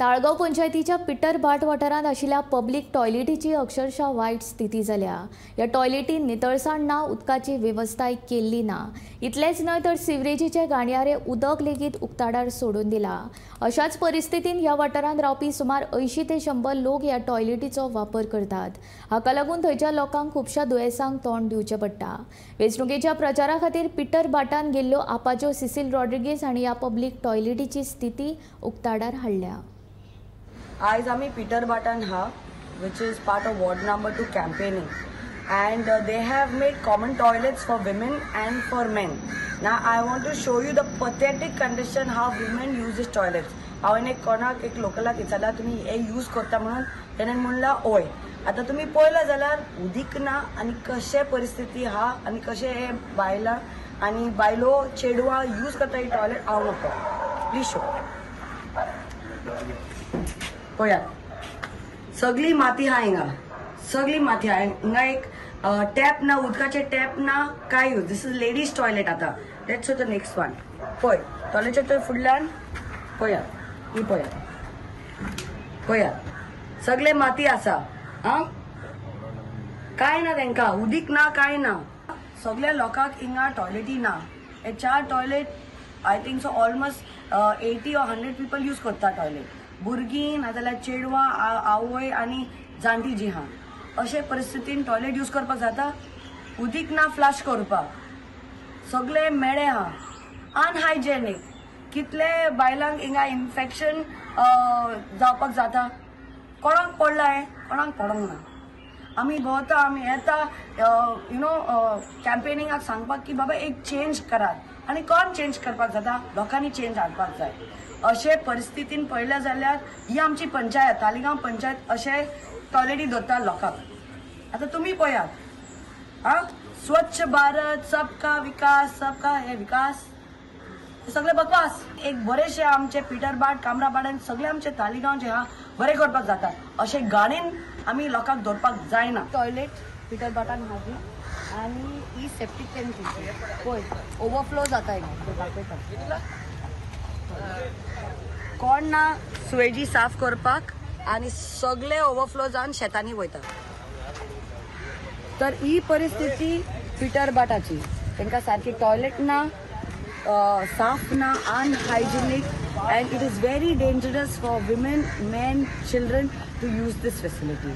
ताळगाव पंचायतीच्या पिटर भाट वाठारांत आशिल्ल्या पब्लीक टॉयलेटीची अक्षरशः वायट स्थिती जाल्या। ह्या टॉयलेटीन नितळसाण ना, उदकाची वेवस्थाय केल्ली ना। इतलेंच न्हय तर सिवरेजीचे गाणयारे उदक लेगीत उक्ताडार सोडून दिला। अशाच परिस्थितीन ह्या वाठारांत रावपी सुमार 80 ते 100 लोक ह्या टॉयलेटीचो वापर करतात। हाका लागून थंयच्या लोकांक खुबशा दुयेंसांक तोंड दिवचें पडटा। वेंचणुकेच्या प्रचारा खातीर पिटर भाटान गेल्ल्यो आपाच्यो सिसील रॉड्रिगीज हांणी ह्या पब्लीक टॉयलेटीची स्थिती उक्ताडार हाडल्या। आज आम्ही पीटर बाटन हा which is part of ward number 2 campaigning and they have made common toilets for women and for men. Now I want to show you the pathetic condition how women use this toilets. हांवें एक लोकलाक विचारला तुम्ही हे use करता म्हणून तेणें म्हणला ओय। आता तुम्ही पळयला जाल्यार उदीक ना आनी कशे परिस्थिती हा आनी कशे हे बायलां आनी बायलो चेडवां यूज करता ही टॉयलेट हांव नको प्लीज शो पळयात सगळी माती हा हिंगा सगळी माती हा हिंगा एक टॅप ना उदकाचे टॅप ना काय use this is ladies toilet आता let's show the next one पळय टॉयलेटच्या फुडल्यान पळयात ही पळयात सगळे माती आसा हा काय ना तेंका उदीक ना काय ना सगळ्या लोकांक हिंगा टॉयलेटी ना हे 4 toilet I think so almost 80 or 100 people use करता टॉयलेट भुरगीं नाजाल्यार चेडवां आवय आनी जाणटी जी हा अशे परिस्थितीन टॉयलेट यूज करपाक जाता उदीक ना फ्लश करपाक सगळे मेळे हा अनहायजेनीक कितले बायलांक हिंगा इन्फेक्शन जावपाक जाता कोणाक पडला हे कोणाक पडोंक ना आमी भोंवता आमी येता कॅम्पेनिंगाक सांगपाक की बाबा एक चेंज करात आनी कोण चेंज करपाक जाता लोकांनी चेंज हाडपाक जाय अशे परिस्थितीन पळयल्या जाल्यार ही आमची पंचायत तालिगांव पंचायत अशे टॉयलेटी दवरता लोकांक आता तुम्ही पळयात हा स्वच्छ भारत सबका विकास सबका हे विकास सगळे बकवास एक बरेशे आमचे पिटर भाट कामरा भाट सगळे आमचे तालिगांवचे हा बरे करपाक जाता अशे गाडीन आमी लोकांक दवरपाक जायना टॉयलेट पिटर भाटान हाजी आनी ही सेप्टीक टँक पळय ओवरफ्लो जाता दाखयता कोण ना सुवेजी साफ करपाक आनी सगळे ओवरफ्लो जावन शेतांनी वयता तर ही परिस्थिती पिटर भाटाची तांकां सारकी टॉयलेट ना साफ ना unhygienic and it is very dangerous for women, men, children to use this facility.